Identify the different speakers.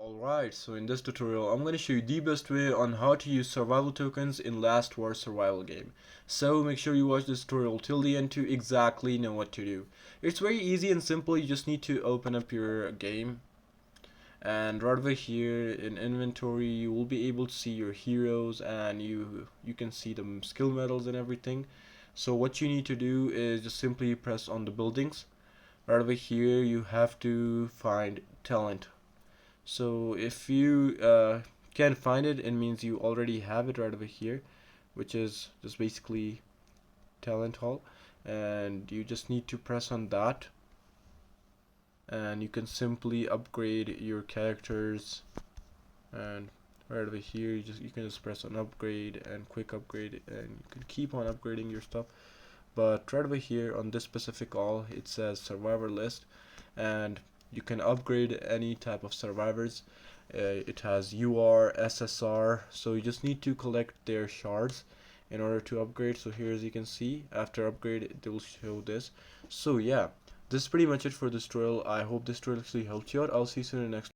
Speaker 1: Alright, so in this tutorial I'm going to show you the best way on how to use survival tokens in Last War survival game. So make sure you watch this tutorial till the end to exactly know what to do. It's very easy and simple. You just need to open up your game, and right over here in inventory you will be able to see your heroes, and you can see the skill medals and everything. So what you need to do is just simply press on the buildings. Right over here you have to find talent. So if you can't find it, it means you already have it right over here, which is just basically talent hall, and you just need to press on that, and you can simply upgrade your characters. And right over here you can just press on upgrade and quick upgrade, and you can keep on upgrading your stuff. But right over here on this specific all, it says survivor list, and you can upgrade any type of survivors. It has UR, SSR, so you just need to collect their shards in order to upgrade. So here, as you can see, after upgrade they will show this. So yeah, this is pretty much it for this tutorial. I hope this tutorial actually helped you out. I'll see you soon in the next